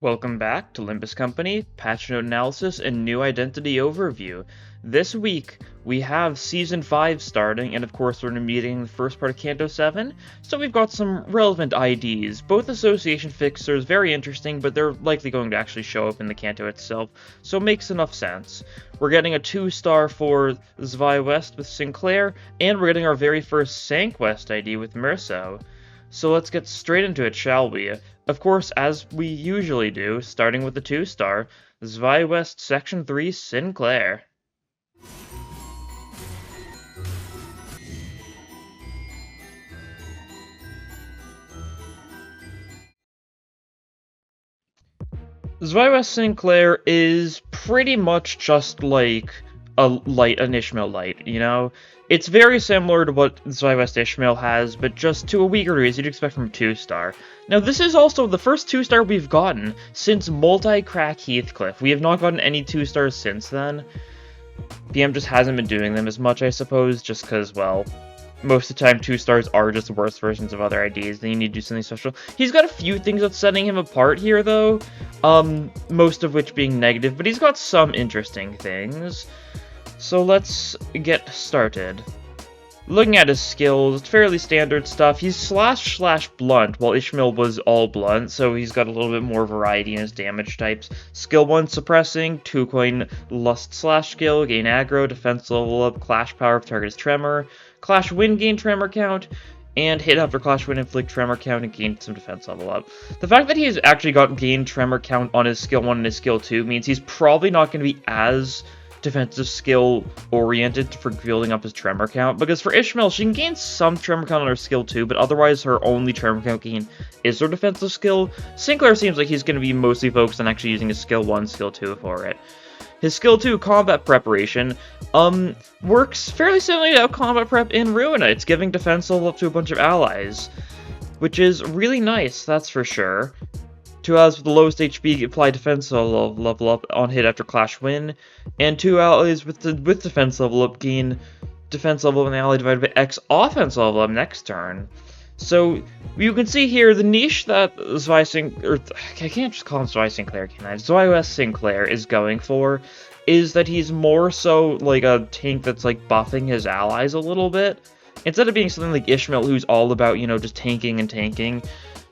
Welcome back to Limbus Company, patch note analysis, and new identity overview. This week, we have Season 5 starting, and of course we're going to be meeting the first part of Canto 7, so we've got some relevant IDs. Both association fixers, very interesting, but they're likely going to actually show up in the Canto itself, so it makes enough sense. We're getting a 2-star for Zwei West with Sinclair, and we're getting our very first Cinq West ID with Meursault. So let's get straight into it, shall we? Of course, as we usually do, starting with the 2-star, Zwei West Section 3 Sinclair. Zwei West Sinclair is pretty much just like an Ishmael light, you know? It's very similar to what Zwei West Ishmael has, but just to a weaker degree, as you'd expect from a 2-star. Now, this is also the first 2-star we've gotten since Multi-Crack Heathcliff. We have not gotten any 2-stars since then. BM just hasn't been doing them as much, I suppose, just because, well, most of the time 2-stars are just the worst versions of other IDs, then you need to do something special. He's got a few things that's setting him apart here, though, most of which being negative, but he's got some interesting things. So let's get started. Looking at his skills, it's fairly standard stuff. He's slash blunt, while Ishmael was all blunt, so he's got a little bit more variety in his damage types. Skill 1 suppressing, 2 coin lust slash skill, gain aggro, defense level up, clash power if target is tremor, clash win gain tremor count, and hit after clash win inflict tremor count and gain some defense level up. The fact that he's actually got gain tremor count on his skill 1 and his skill 2 means he's probably not going to be as defensive skill oriented for building up his tremor count, because for Ishmael she can gain some tremor count on her skill 2, but otherwise her only tremor count gain is her defensive skill. Sinclair seems like he's going to be mostly focused on actually using his skill 1, skill 2 for it. His skill 2, combat preparation, works fairly similarly to combat prep in Ruinites, giving defense level up to a bunch of allies, which is really nice, that's for sure. 2 allies with the lowest HP apply defense level up on hit after clash win, and 2 allies with defense level up gain defense level when the ally divided by X offense level up next turn. So you can see here the niche that I can't just call him Zwei Sinclair, can I? Zwei West Sinclair is going for is that he's more so like a tank that's like buffing his allies a little bit. Instead of being something like Ishmael who's all about, you know, just tanking and tanking,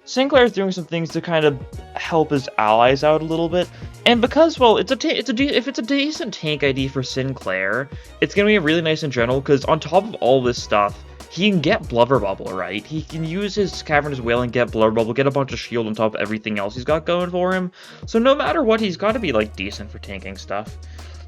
Sinclair's doing some things to kind of help his allies out a little bit, and because, well, if it's a decent tank ID for Sinclair, it's gonna be really nice in general, because on top of all this stuff, he can get Blubber Bubble, right? He can use his Cavernous Whale and get Blubber Bubble, get a bunch of shield on top of everything else he's got going for him, so no matter what, he's got to be, like, decent for tanking stuff.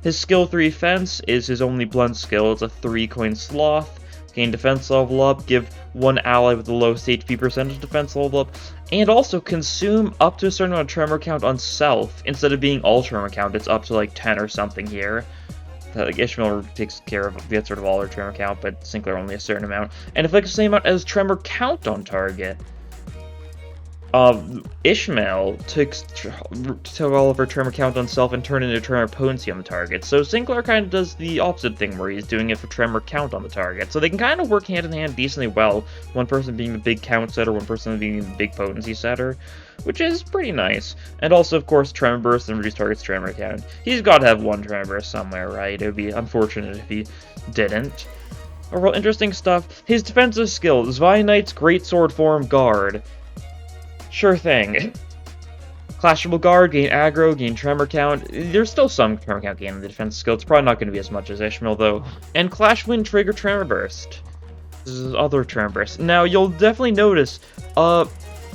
His skill 3 Fence is his only blunt skill. It's a 3-coin Sloth. Gain defense level up, give 1 ally with the lowest HP percentage defense level up, and also consume up to a certain amount of tremor count on self. Instead of being all tremor count, it's up to like 10 or something here. Like Ishmael takes care of gets sort of all her tremor count, but Sinclair only a certain amount. And inflicts the same amount as tremor count on target. Ishmael took all of her tremor count on self and turned it into tremor potency on the target. So Sinclair kind of does the opposite thing, where he's doing it for tremor count on the target. So they can kind of work hand in hand decently well, one person being the big count setter, one person being the big potency setter, which is pretty nice. And also, of course, tremor burst and reduce target's tremor count. He's got to have one tremor burst somewhere, right? It would be unfortunate if he didn't. Overall, interesting stuff. His defensive skill, Zwei Knight's Greatsword form Guard. Sure thing. Clashable Guard, gain aggro, gain tremor count. There's still some tremor count gain in the defense skill. It's probably not going to be as much as Ishmael, though. And Clash Wind trigger Tremor Burst. This is other Tremor Burst. Now, you'll definitely notice,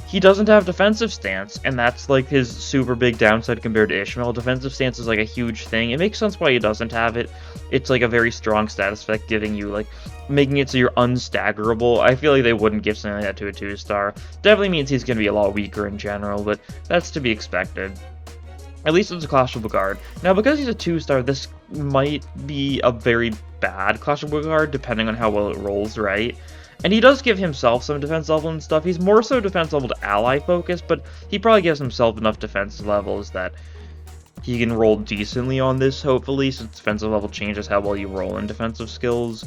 he doesn't have defensive stance, and that's like his super big downside compared to Ishmael. Defensive stance is like a huge thing. It makes sense why he doesn't have it. It's like a very strong status effect, giving you like making it so you're unstaggerable. I feel like they wouldn't give something like that to a 2-star. Definitely means he's going to be a lot weaker in general, but that's to be expected. At least it's a Clashable Guard. Now, because he's a 2-star, this might be a very bad Clashable Guard, depending on how well it rolls, right? And he does give himself some defense level and stuff. He's more so defense level to ally focus, but he probably gives himself enough defense levels that he can roll decently on this, hopefully, since defensive level changes how well you roll in defensive skills.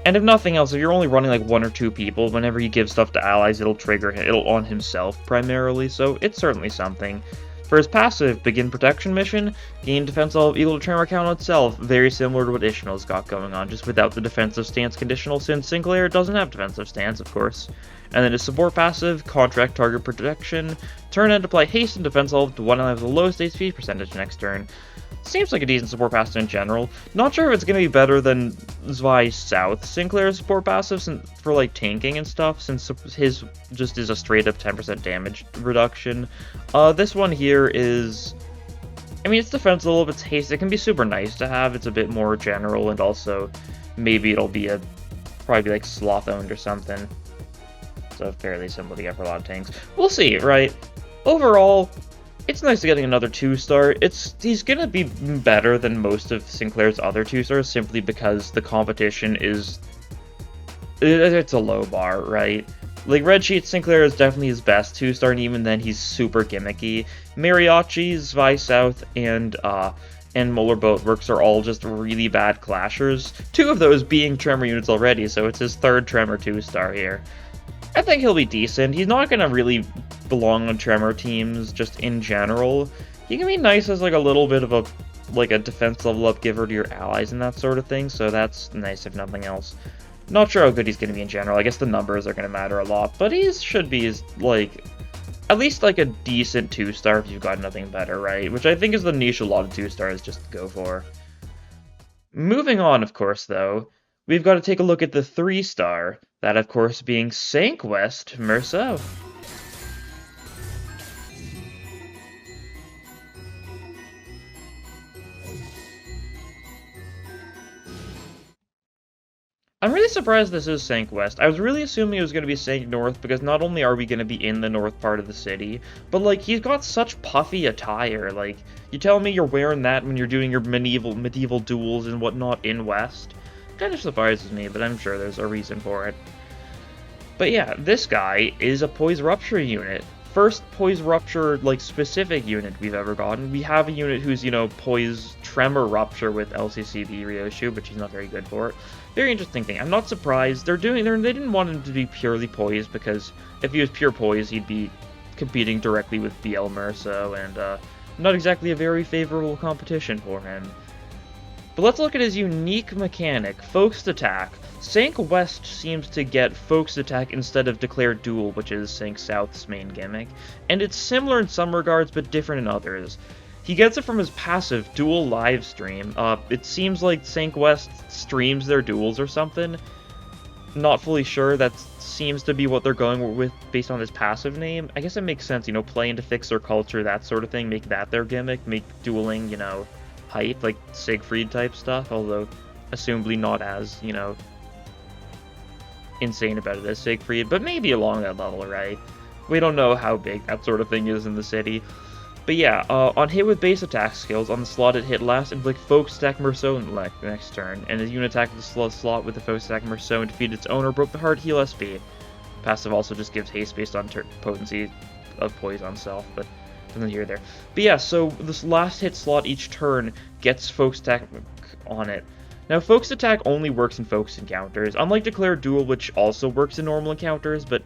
And if nothing else, if you're only running like 1 or 2 people, whenever you give stuff to allies, it'll trigger it'll on himself primarily, so it's certainly something. For his passive, Begin Protection Mission, gain defense level equal to tremor count on itself, very similar to what Ishmael's got going on, just without the defensive stance conditional, since Sinclair doesn't have defensive stance, of course. And then his support passive, Contract Target Protection, turn end apply haste and defense level to one ally with the lowest HP percentage next turn. Seems like a decent support passive in general. Not sure if it's going to be better than Zwei South Sinclair's support passive for like tanking and stuff, since his just is a straight up 10% damage reduction. This one here is, I mean, it's defensive level, it's haste. It can be super nice to have. It's a bit more general, and also maybe it'll be probably like sloth owned or something. So fairly simple to get for a lot of tanks. We'll see, right? Overall, it's nice to getting another 2-star. He's gonna be better than most of Sinclair's other 2-stars simply because the competition it's a low bar, right? Like, Red Sheet Sinclair is definitely his best 2-star, and even then he's super gimmicky. Mariachi, Zwei South, and Molar Boatworks are all just really bad clashers. 2 of those being Tremor units already, so it's his 3rd Tremor 2-star here. I think he'll be decent. He's not going to really belong on Tremor teams, just in general. He can be nice as like a little bit of a defense level up giver to your allies and that sort of thing, so that's nice if nothing else. Not sure how good he's going to be in general. I guess the numbers are going to matter a lot, but he should be like at least like a decent 2-star if you've got nothing better, right? Which I think is the niche a lot of 2-stars just go for. Moving on, of course, though, we've got to take a look at the 3-star, that of course being Cinq Meursault. I'm really surprised this is Cinq West. I was really assuming it was going to be Cinq North, because not only are we going to be in the north part of the city, but like, he's got such puffy attire. Like, you tell me you're wearing that when you're doing your medieval duels and whatnot in West? Kind of surprises me, but I'm sure there's a reason for it. But yeah, this guy is a Poise Rupture unit. First Poise Rupture, like, specific unit we've ever gotten. We have a unit who's, you know, Poise Tremor Rupture with LCCB Ryoshu, but she's not very good for it. Very interesting thing. I'm not surprised. They didn't want him to be purely Poise, because if he was pure Poise, he'd be competing directly with BL Meursault, and not exactly a very favorable competition for him. But let's look at his unique mechanic, Focused Attack. Cinq West seems to get Focused Attack instead of Declared Duel, which is Cinq South's main gimmick, and it's similar in some regards, but different in others. He gets it from his passive, Duel Livestream. It seems like Cinq West streams their duels or something. Not fully sure, that seems to be what they're going with based on his passive name. I guess it makes sense, you know, playing to fix their culture, that sort of thing, make that their gimmick, make dueling, you know, hype, like Siegfried type stuff, although assumably not as, you know, insane about it as Siegfried, but maybe along that level, right? We don't know how big that sort of thing is in the city. But yeah, on hit with base attack skills, on the slot it hit last, inflict Focus Attack Meursault next turn, and his unit attack the slot with the Focus Attack Meursault and defeat its owner, broke the heart, heal SP. Passive also just gives haste based on potency of Poise on self, but something here or there. But yeah, so this last hit slot each turn gets Focus Attack on it. Now, Focus Attack only works in Focus encounters, unlike Declared Duel, which also works in normal encounters, but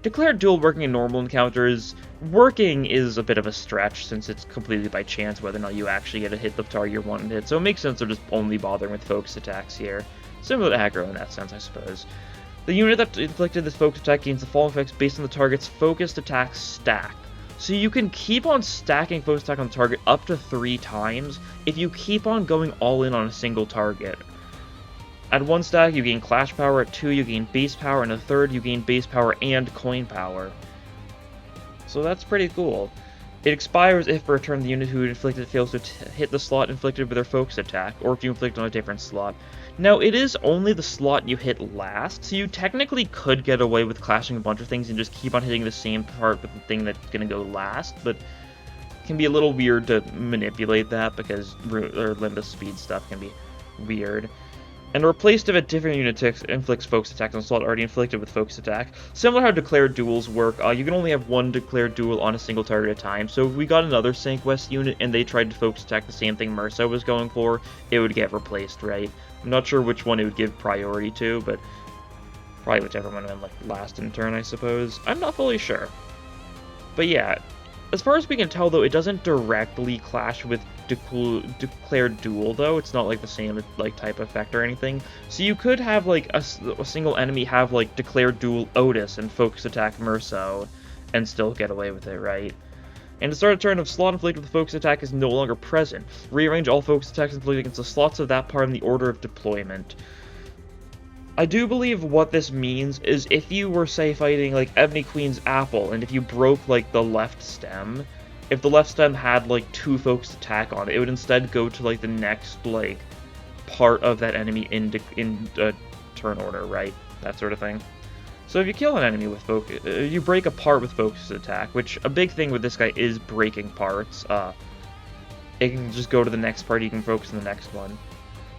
Declared Duel working in normal encounters, working is a bit of a stretch since it's completely by chance whether or not you actually get to hit the target you're wanting to hit, so it makes sense they're just only bothering with Focus Attacks here. Similar to aggro in that sense, I suppose. The unit that inflicted this Focus Attack gains the following effects based on the target's Focused Attack stack. So you can keep on stacking Focus Attack on the target up to 3 times if you keep on going all in on a single target. At 1 stack, you gain Clash Power, at 2, you gain Base Power, and at 3rd, you gain Base Power and Coin Power. So that's pretty cool. It expires if for a turn the unit who inflicted it fails to hit the slot inflicted with their Focus Attack, or if you inflict on a different slot. Now, it is only the slot you hit last, so you technically could get away with clashing a bunch of things and just keep on hitting the same part with the thing that's going to go last, but it can be a little weird to manipulate that because Limbus speed stuff can be weird. And replaced if a different unit inflicts focus attacks on a slot already inflicted with focus attack. Similar how declared duels work, you can only have one declared duel on a single target at a time, so if we got another Cinq West unit and they tried to focus attack the same thing Meursault was going for, it would get replaced, right? I'm not sure which one it would give priority to, but probably whichever one went like last in turn, I suppose. I'm not fully sure. But yeah, as far as we can tell though, it doesn't directly clash with declared duel though. It's not like the same like type effect or anything. So you could have like a single enemy have like declared duel Otis and focus attack Meursault and still get away with it, right? And the start of turn of slot inflicted with focus attack is no longer present. Rearrange all focus attacks inflicted against the slots of that part in the order of deployment. I do believe what this means is if you were, say, fighting like Ebony Queen's Apple, and if you broke like the left stem, if the left stem had like 2 focused attack on it, it would instead go to like the next like part of that enemy in turn order, right? That sort of thing. So if you kill an enemy with focus, you break a part with focused attack, which a big thing with this guy is breaking parts. It can just go to the next part, you can focus on the next one.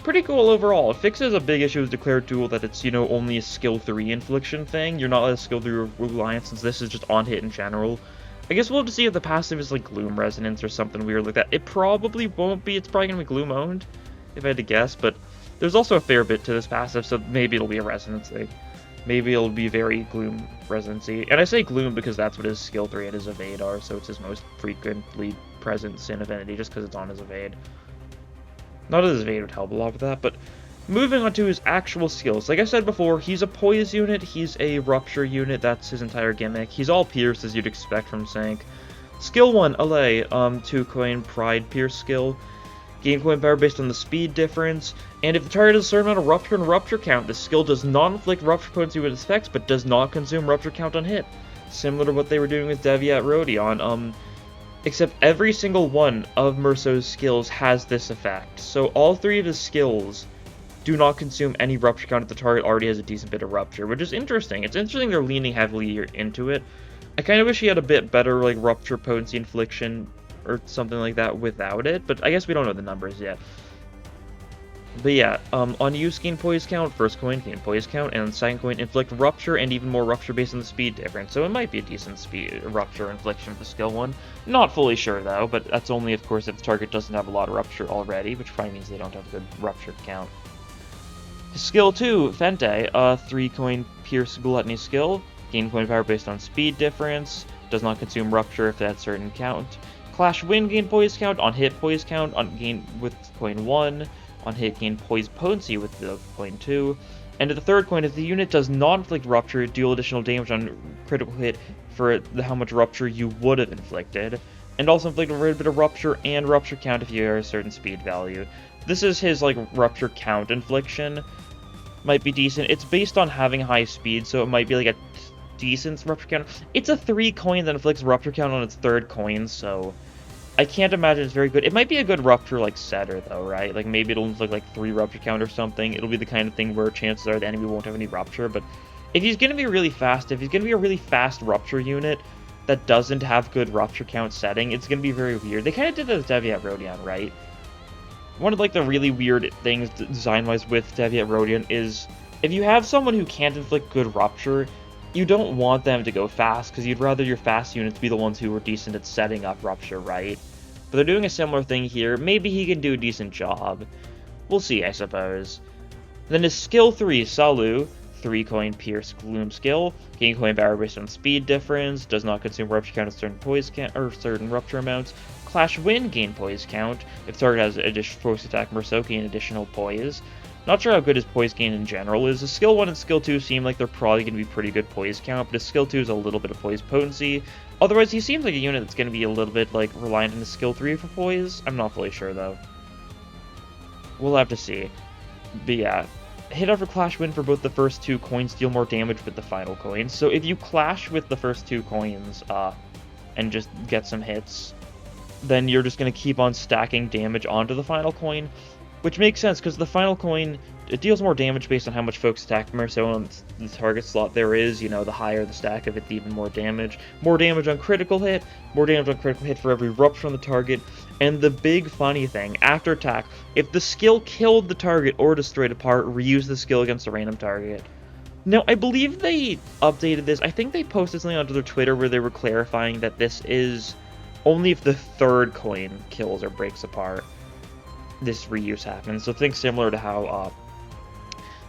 Pretty cool overall. It fixes a big issue with declared duel that it's, you know, only a skill 3 infliction thing. You're not a skill 3 reliance since this is just on hit in general. I guess we'll have to see if the passive is like Gloom Resonance or something weird like that. It probably won't be. It's probably going to be Gloom owned, if I had to guess, but there's also a fair bit to this passive, so maybe it'll be a Resonance thing. Maybe it'll be very Gloom Resonancy. And I say Gloom because that's what his skill 3 and his evade are, so it's his most frequently present Sin Affinity just because it's on his evade. Not that his evade would help a lot with that, but moving on to his actual skills. Like I said before, he's a poise unit, he's a rupture unit, that's his entire gimmick. He's all pierce as you'd expect from Cinq. Skill 1, Allay, 2 coin Pride Pierce skill. Gain coin power based on the speed difference, and if the target has a certain amount of rupture and rupture count, this skill does not inflict rupture potency with its effects, but does not consume rupture count on hit. Similar to what they were doing with Deviat Rodion, except every single one of Meursault's skills has this effect. So all 3 of his skills do not consume any rupture count if the target already has a decent bit of rupture, which is interesting. It's interesting they're leaning heavily into it. I kind of wish he had a bit better like rupture potency infliction or something like that without it, but I guess we don't know the numbers yet. But yeah, on use gain poise count, first coin gain poise count, and second coin inflict rupture and even more rupture based on the speed difference. So it might be a decent speed rupture infliction for skill 1. Not fully sure though, but that's only of course if the target doesn't have a lot of rupture already, which probably means they don't have a good rupture count. Skill 2, Fente, 3 coin pierce gluttony skill, gain coin power based on speed difference, does not consume rupture if that's certain count. Clash win gain poise count, on hit poise count, on gain with coin 1. On hit, gain poise potency with the coin 2. And the third coin, if the unit does not inflict rupture, deal additional damage on critical hit for how much rupture you would have inflicted. And also inflict a little bit of rupture and rupture count if you are a certain speed value. This is his like rupture count infliction. Might be decent. It's based on having high speed, so it might be like a decent rupture count. It's a 3 coin that inflicts rupture count on its third coin, so I can't imagine it's very good. It might be a good rupture like setter though, right? Like maybe it'll inflict like 3 rupture count or something. It'll be the kind of thing where chances are the enemy won't have any rupture, but if he's going to be really fast, if he's going to be a really fast rupture unit that doesn't have good rupture count setting, it's going to be very weird. They kind of did that with Deviat Rodion, right? One of like the really weird things design-wise with Deviat Rodion is if you have someone who can't inflict good rupture, you don't want them to go fast, because you'd rather your fast units be the ones who are decent at setting up rupture, right? But they're doing a similar thing here. Maybe he can do a decent job. We'll see, I suppose. Then his skill 3, Salu, 3 coin pierce gloom skill, gain coin power based on speed difference, does not consume rupture count at certain poise count or certain rupture amounts. Clash win gain poise count. If target has additional force attack, Meursault gain additional poise. Not sure how good his poise gain in general is. His skill 1 and skill 2 seem like they're probably going to be pretty good poise count, but his skill 2 is a little bit of poise potency. Otherwise, he seems like a unit that's going to be a little bit like reliant on his skill 3 for poise. I'm not fully sure though. We'll have to see. But yeah, hit after clash win for both the first 2 coins, deal more damage with the final coin. So if you clash with the first 2 coins and just get some hits, then you're just going to keep on stacking damage onto the final coin. Which makes sense, because the final coin it deals more damage based on how much focus attack Meursault on the target slot there is. You know, the higher the stack of it, the even more damage. More damage on critical hit, more damage on critical hit for every rupture on the target. And the big funny thing, after attack, if the skill killed the target or destroyed a part, reuse the skill against a random target. Now, I believe they updated this. I think they posted something onto their Twitter where they were clarifying that this is only if the third coin kills or breaks apart, this reuse happens. So think similar to how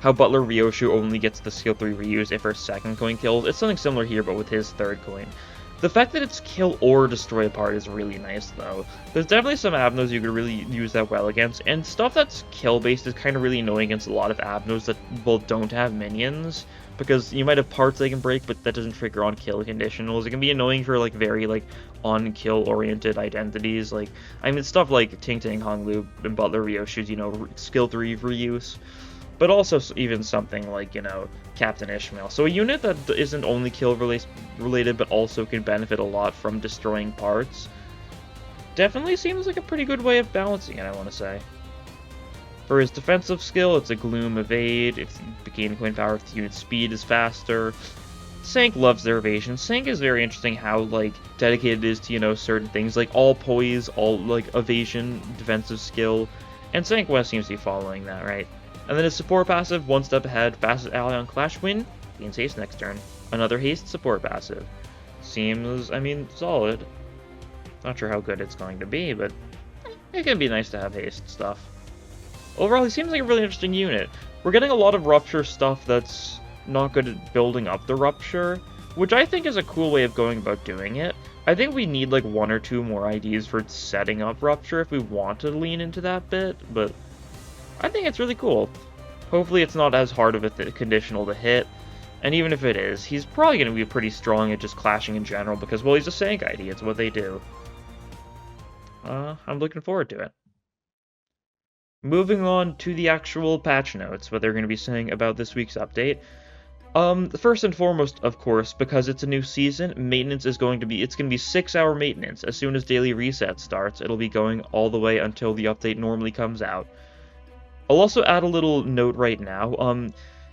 Butler Ryoshu only gets the skill 3 reuse if her second coin kills. It's something similar here, but with his third coin. The fact that it's kill or destroy a part is really nice, though. There's definitely some Abnos you could really use that well against, and stuff that's kill-based is kind of really annoying against a lot of Abnos that, well, don't have minions, because you might have parts they can break, but that doesn't trigger on kill conditionals. It can be annoying for, like, very, like, on-kill-oriented identities. Like, I mean, stuff like Ting Ting, Hong Lu, and Butler Ryoshu's, you know, skill 3 reuse. But also even something like, you know, Captain Ishmael. So a unit that isn't only kill related, but also can benefit a lot from destroying parts, definitely seems like a pretty good way of balancing it, I want to say. For his defensive skill, it's a Gloom Evade. If you gain coin power, if the unit speed is faster. Cinq loves their evasion. Cinq is very interesting how, like, dedicated it is to, you know, certain things, like all poise, all, like, evasion, defensive skill. And Cinq West seems to be following that, right? And then his support passive, one step ahead, fastest ally on Clash win, gains haste next turn. Another haste support passive. Seems, I mean, solid. Not sure how good it's going to be, but it can be nice to have haste stuff. Overall, he seems like a really interesting unit. We're getting a lot of Rupture stuff that's not good at building up the Rupture, which I think is a cool way of going about doing it. I think we need like 1 or 2 more IDs for setting up Rupture if we want to lean into that bit, but I think it's really cool. Hopefully it's not as hard of a conditional to hit, and even if it is, he's probably going to be pretty strong at just clashing in general because, well, he's a Cinq ID, it's what they do. I'm looking forward to it. Moving on to the actual patch notes, what they're going to be saying about this week's update. First and foremost, of course, because it's a new season, maintenance is going to be, it's going to be 6-hour maintenance. As soon as daily reset starts, it'll be going all the way until the update normally comes out. I'll also add a little note right now.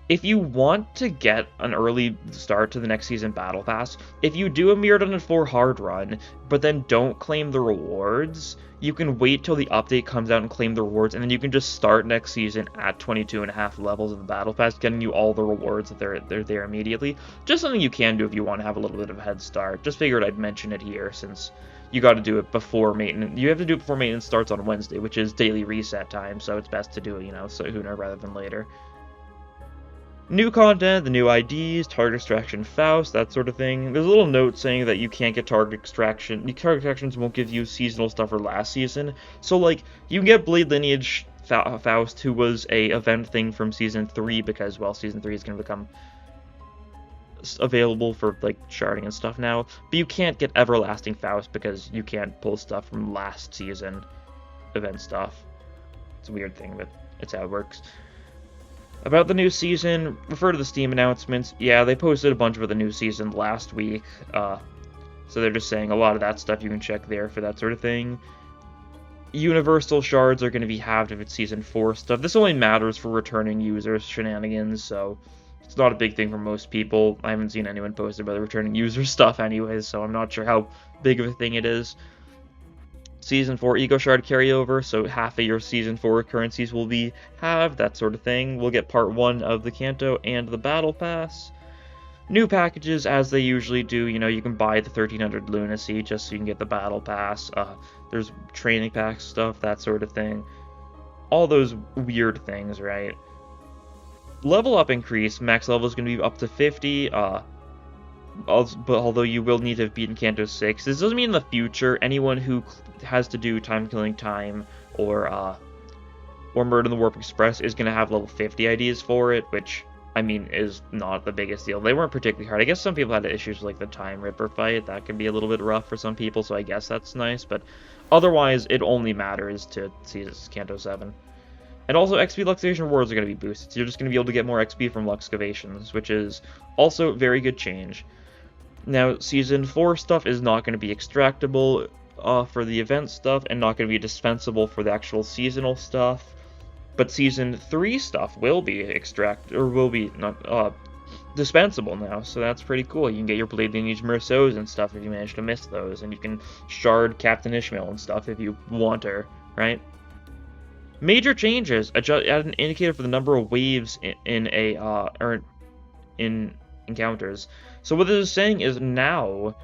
If you want to get an early start to the next season Battle Pass, if you do a Mirrodin 4 hard run, but then don't claim the rewards, you can wait till the update comes out and claim the rewards, and then you can just start next season at 22.5 levels of the Battle Pass, getting you all the rewards that they're there immediately. Just something you can do if you want to have a little bit of a head start. Just figured I'd mention it here, since you got to do it before maintenance. You have to do it before maintenance starts on Wednesday, which is daily reset time, so it's best to do it, you know, sooner rather than later. New content, the new IDs, target extraction, Faust, that sort of thing. There's a little note saying that you can't get target extraction. Target extractions won't give you seasonal stuff for last season. So, like, you can get Blade Lineage Faust, who was a event thing from Season 3, because, well, Season 3 is going to become available for, like, sharding and stuff now. But you can't get Everlasting Faust because you can't pull stuff from last season event stuff. It's a weird thing, but it's how it works. About the new season, refer to the Steam announcements. Yeah, they posted a bunch of the new season last week, so they're just saying a lot of that stuff you can check there for that sort of thing. Universal shards are going to be halved if it's Season 4 stuff. This only matters for returning users shenanigans, so it's not a big thing for most people. I haven't seen anyone post about the returning user stuff anyways, so I'm not sure how big of a thing it is. Season 4 Ego Shard carryover, so half of your Season 4 currencies will be halved, that sort of thing. We'll get Part 1 of the Kanto and the Battle Pass. New packages, as they usually do, you know, you can buy the 1300 Lunacy just so you can get the Battle Pass. There's training pack stuff, that sort of thing. All those weird things, right? Level up increase, max level is going to be up to 50, but although you will need to have beaten Kanto 6, this doesn't mean in the future anyone who has to do Time Killing Time or Murder in the Warp Express is going to have level 50 IDs for it, which, I mean, is not the biggest deal. They weren't particularly hard. I guess some people had issues with, like, the Time Ripper fight. That can be a little bit rough for some people, so I guess that's nice, but otherwise, it only matters to see Kanto 7. And also, XP Luxation rewards are going to be boosted, so you're just going to be able to get more XP from Luxcavations, which is also very good change. Now, Season 4 stuff is not going to be extractable for the event stuff, and not going to be dispensable for the actual seasonal stuff. But Season 3 stuff will be not dispensable now, so that's pretty cool. You can get your Blade Lineage Meursaults and stuff if you manage to miss those, and you can shard Captain Ishmael and stuff if you want her, right? Major changes. Add an indicator for the number of waves in encounters. So what this is saying is now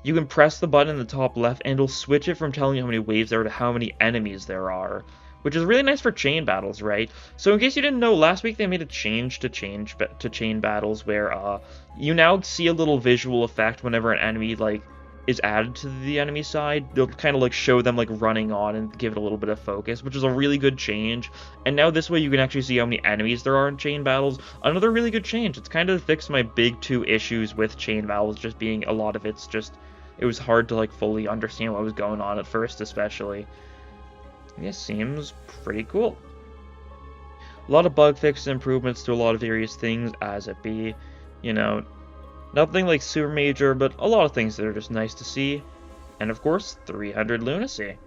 you can press the button in the top left and it'll switch it from telling you how many waves there are to how many enemies there are, which is really nice for chain battles, right? So in case you didn't know, last week they made a change to chain battles where you now see a little visual effect whenever an enemy is added to the enemy side. They'll kind of show them running on and give it a little bit of focus, which is a really good change. And now this way you can actually see how many enemies there are in chain battles. Another really good change. It's kind of fixed my big two issues with chain battles, just being a lot of it was hard to fully understand what was going on at first, especially. This seems pretty cool. A lot of bug fixes, improvements to a lot of various things as it be, nothing super major, but a lot of things that are just nice to see. And of course, 300 lunacy.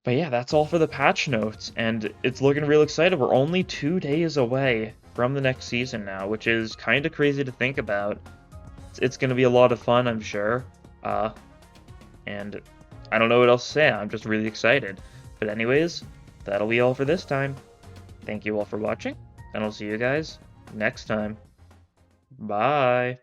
But yeah, that's all for the patch notes, and it's looking real excited. We're only 2 days away from the next season now, which is kind of crazy to think about. It's going to be a lot of fun, I'm sure. And I don't know what else to say. I'm just really excited. But anyways, that'll be all for this time. Thank you all for watching, and I'll see you guys next time. Bye.